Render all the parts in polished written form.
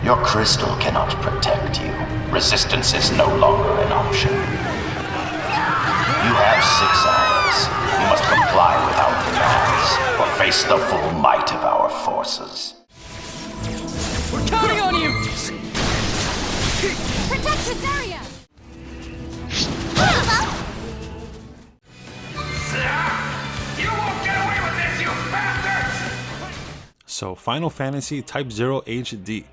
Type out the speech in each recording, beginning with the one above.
Your crystal cannot protect you. Resistance is no longer an option. You have 6 hours. You must comply with our demands, or face the full might of our forces. We're counting on you! Protect this area! You won't get away with this, you bastards! So, Final Fantasy Type-0 HD.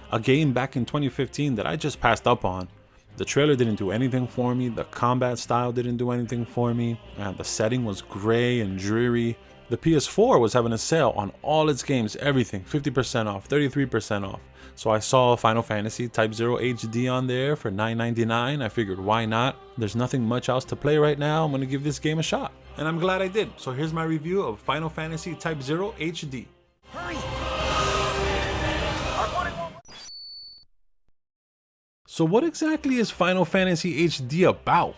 A game back in 2015 that I just passed up on. The trailer didn't do anything for me, the combat style didn't do anything for me, and the setting was gray and dreary. The PS4 was having a sale on all its games, everything, 50% off, 33% off. So I saw Final Fantasy Type-0 HD on there for $9.99. I figured, why not? There's nothing much else to play right now. I'm gonna give this game a shot. And I'm glad I did. So here's my review of Final Fantasy Type-0 HD. Hurry! So what exactly is Final Fantasy HD about?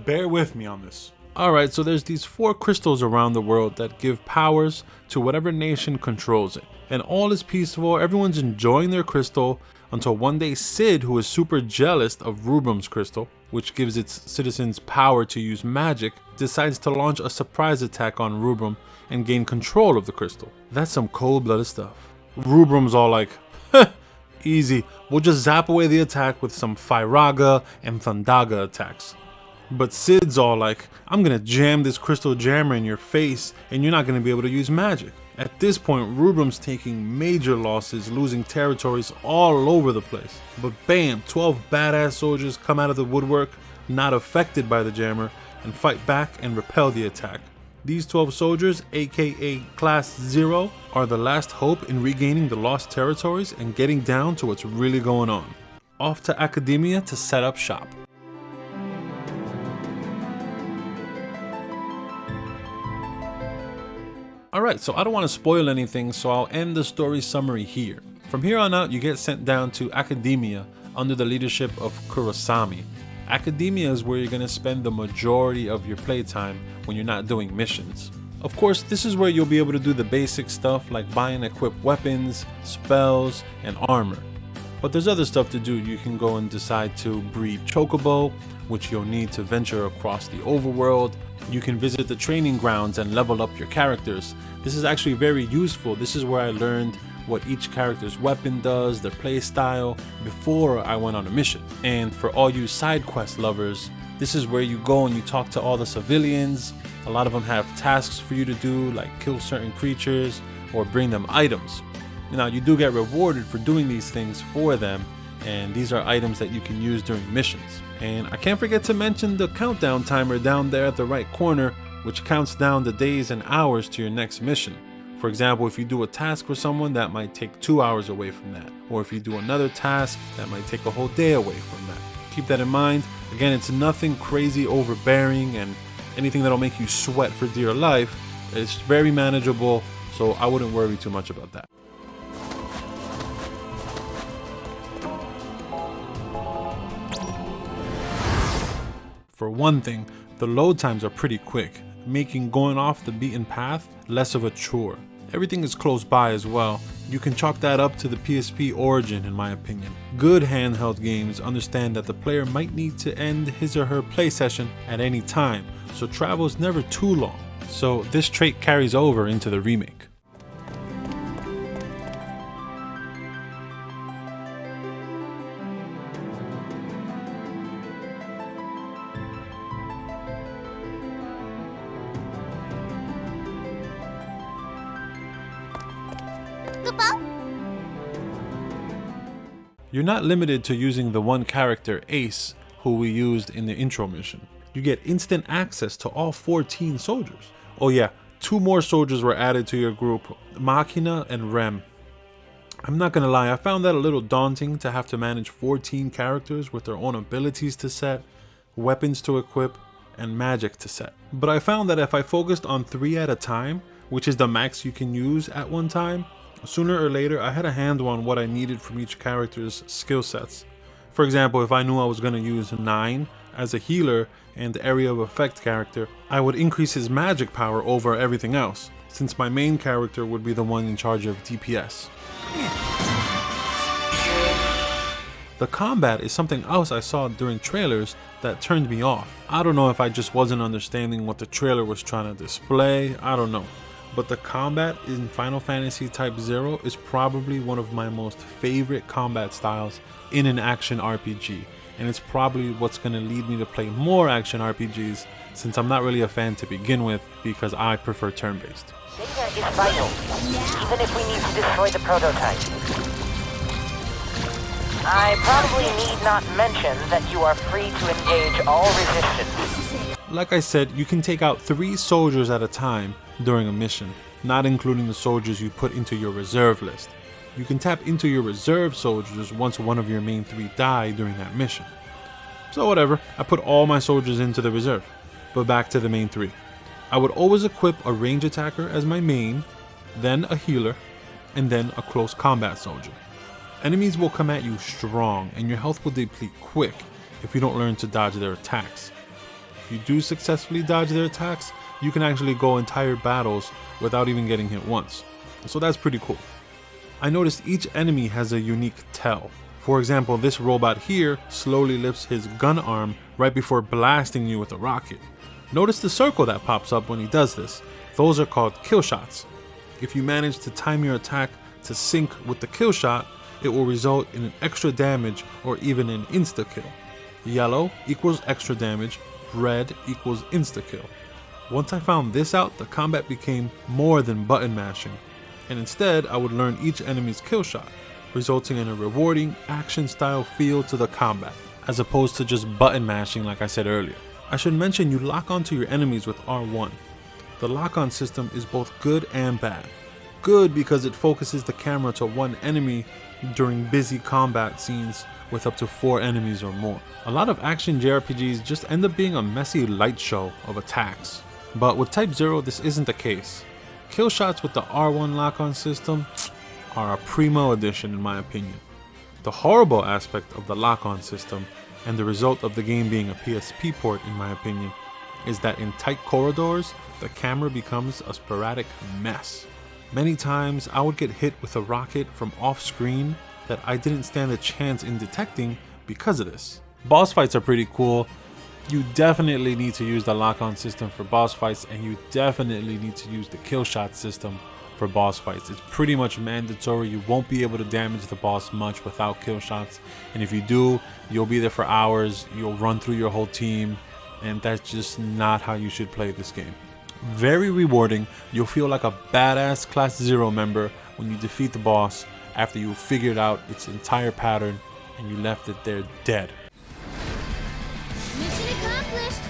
Bear with me on this. Alright, so there's these 4 crystals around the world that give powers to whatever nation controls it. And all is peaceful, everyone's enjoying their crystal, until one day Cid, who is super jealous of Rubrum's crystal, which gives its citizens power to use magic, decides to launch a surprise attack on Rubrum and gain control of the crystal. That's some cold-blooded stuff. Rubrum's all like, easy, we'll just zap away the attack with some Firaga and Thundaga attacks. But Cid's all like, I'm gonna jam this crystal jammer in your face and you're not gonna be able to use magic. At this point, Rubrum's taking major losses, losing territories all over the place. But bam, 12 badass soldiers come out of the woodwork, not affected by the jammer, and fight back and repel the attack. These 12 soldiers, aka Class 0, are the last hope in regaining the lost territories and getting down to what's really going on. Off to Academia to set up shop. Alright, so I don't want to spoil anything, so I'll end the story summary here. From here on out, you get sent down to Academia under the leadership of Kurosami. Academia is where you're going to spend the majority of your playtime when you're not doing missions. Of course, this is where you'll be able to do the basic stuff like buy and equip weapons, spells, and armor. But there's other stuff to do. You can go and decide to breed Chocobo, which you'll need to venture across the overworld. You can visit the training grounds and level up your characters. This is actually very useful. This is where I learned what each character's weapon does, their play style, before I went on a mission. And for all you side quest lovers, this is where you go and you talk to all the civilians. A lot of them have tasks for you to do, like kill certain creatures or bring them items. Now, you do get rewarded for doing these things for them, and these are items that you can use during missions. And I can't forget to mention the countdown timer down there at the right corner, which counts down the days and hours to your next mission. For example, if you do a task for someone, that might take 2 hours away from that. Or if you do another task, that might take a whole day away from that. Keep that in mind. Again, it's nothing crazy overbearing and anything that'll make you sweat for dear life. It's very manageable, so I wouldn't worry too much about that. For one thing, the load times are pretty quick, making going off the beaten path less of a chore. Everything is close by as well. You can chalk that up to the PSP origin, in my opinion. Good handheld games understand that the player might need to end his or her play session at any time, so travel is never too long. So this trait carries over into the remake. You're not limited to using the one character, Ace, who we used in the intro mission. You get instant access to all 14 soldiers. Oh yeah, 2 more soldiers were added to your group, Machina and Rem. I'm not gonna lie, I found that a little daunting to have to manage 14 characters with their own abilities to set, weapons to equip, and magic to set. But I found that if I focused on 3 at a time, which is the max you can use at one time, sooner or later I had a handle on what I needed from each character's skill sets. For example, if I knew I was going to use 9 as a healer and the area of effect character, I would increase his magic power over everything else, since my main character would be the one in charge of DPS. The combat is something else I saw during trailers that turned me off. I don't know if I just wasn't understanding what the trailer was trying to display, I don't know. But the combat in Final Fantasy Type-0 is probably one of my most favorite combat styles in an action RPG. And it's probably what's going to lead me to play more action RPGs, since I'm not really a fan to begin with because I prefer turn-based. Data is vital, even if we need to destroy the prototype. I probably need not mention that you are free to engage all resistance. Like I said, you can take out 3 soldiers at a time during a mission, not including the soldiers you put into your reserve list. You can tap into your reserve soldiers once one of your main 3 die during that mission. So whatever, I put all my soldiers into the reserve. But back to the main 3. I would always equip a range attacker as my main, then a healer, and then a close combat soldier. Enemies will come at you strong, and your health will deplete quick if you don't learn to dodge their attacks. If you do successfully dodge their attacks, you can actually go entire battles without even getting hit once. So that's pretty cool. I noticed each enemy has a unique tell. For example, this robot here slowly lifts his gun arm right before blasting you with a rocket. Notice the circle that pops up when he does this. Those are called kill shots. If you manage to time your attack to sync with the kill shot, it will result in an extra damage or even an insta-kill. Yellow equals extra damage, red equals insta-kill. Once I found this out, the combat became more than button mashing, and instead I would learn each enemy's kill shot, resulting in a rewarding action style feel to the combat, as opposed to just button mashing like I said earlier. I should mention you lock onto your enemies with R1. The lock-on system is both good and bad. Good because it focuses the camera to one enemy during busy combat scenes with up to 4 enemies or more. A lot of action JRPGs just end up being a messy light show of attacks. But with Type-0 this isn't the case. Kill shots with the R1 lock-on system are a primo addition in my opinion. The horrible aspect of the lock-on system, and the result of the game being a PSP port in my opinion, is that in tight corridors, the camera becomes a sporadic mess. Many times I would get hit with a rocket from off screen that I didn't stand a chance in detecting because of this. Boss fights are pretty cool. You definitely need to use the lock-on system for boss fights, and you definitely need to use the kill shot system for boss fights. It's pretty much mandatory. You won't be able to damage the boss much without kill shots, and if you do, you'll be there for hours, you'll run through your whole team, and that's just not how you should play this game. Very rewarding. You'll feel like a badass Class 0 member when you defeat the boss after you figured out its entire pattern and you left it there dead. Mission accomplished.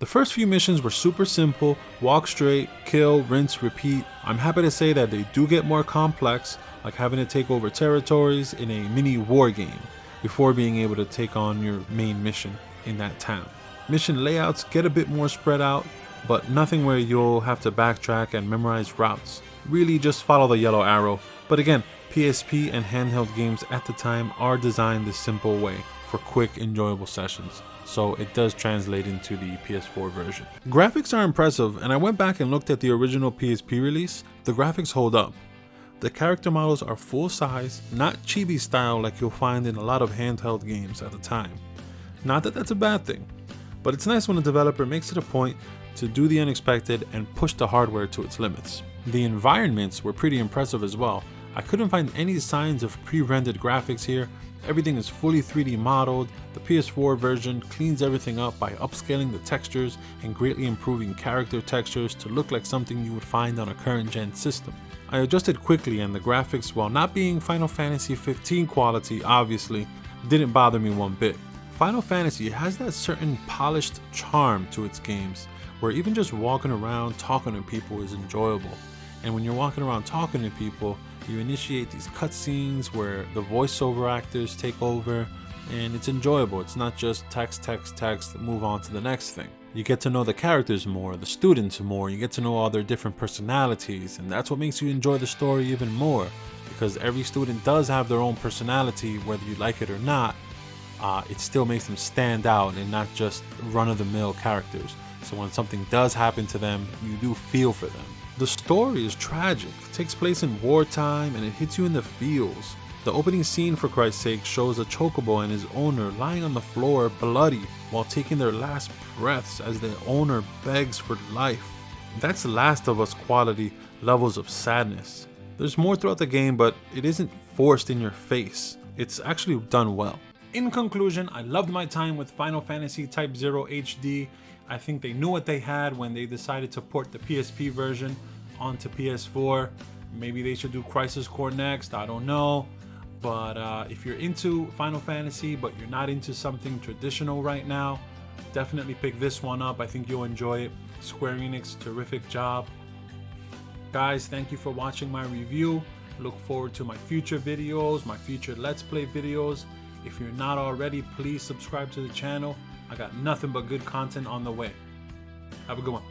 The first few missions were super simple: walk straight, kill, rinse, repeat. I'm happy to say that they do get more complex, like having to take over territories in a mini war game before being able to take on your main mission in that town. Mission layouts get a bit more spread out, but nothing where you'll have to backtrack and memorize routes. Really just follow the yellow arrow. But again, PSP and handheld games at the time are designed this simple way for quick, enjoyable sessions, so it does translate into the PS4 version. Graphics are impressive, and I went back and looked at the original PSP release. The graphics hold up. The character models are full size, not chibi style like you'll find in a lot of handheld games at the time. Not that that's a bad thing, but it's nice when a developer makes it a point to do the unexpected and push the hardware to its limits. The environments were pretty impressive as well. I couldn't find any signs of pre-rendered graphics here. Everything is fully 3D modeled. The PS4 version cleans everything up by upscaling the textures and greatly improving character textures to look like something you would find on a current gen system. I adjusted quickly, and the graphics, while not being Final Fantasy 15 quality obviously, didn't bother me one bit. Final Fantasy has that certain polished charm to its games, where even just walking around talking to people is enjoyable. And when you're walking around talking to people, you initiate these cutscenes where the voiceover actors take over, and it's enjoyable. It's not just text, move on to the next thing. You get to know the characters more, the students more, you get to know all their different personalities, and that's what makes you enjoy the story even more, because every student does have their own personality, whether you like it or not. It still makes them stand out and not just run-of-the-mill characters. So when something does happen to them, you do feel for them. The story is tragic, it takes place in wartime, and it hits you in the feels. The opening scene, for Christ's sake, shows a chocobo and his owner lying on the floor bloody while taking their last breaths as the owner begs for life. That's Last of Us quality levels of sadness. There's more throughout the game, but it isn't forced in your face. It's actually done well. In conclusion, I loved my time with Final Fantasy Type-0 HD. I think they knew what they had when they decided to port the PSP version onto PS4. Maybe they should do Crisis Core next, I don't know. But if you're into Final Fantasy, but you're not into something traditional right now, definitely pick this one up. I think you'll enjoy it. Square Enix, terrific job. Guys, thank you for watching my review. Look forward to my future videos, my future Let's Play videos. If you're not already, please subscribe to the channel. I got nothing but good content on the way. Have a good one.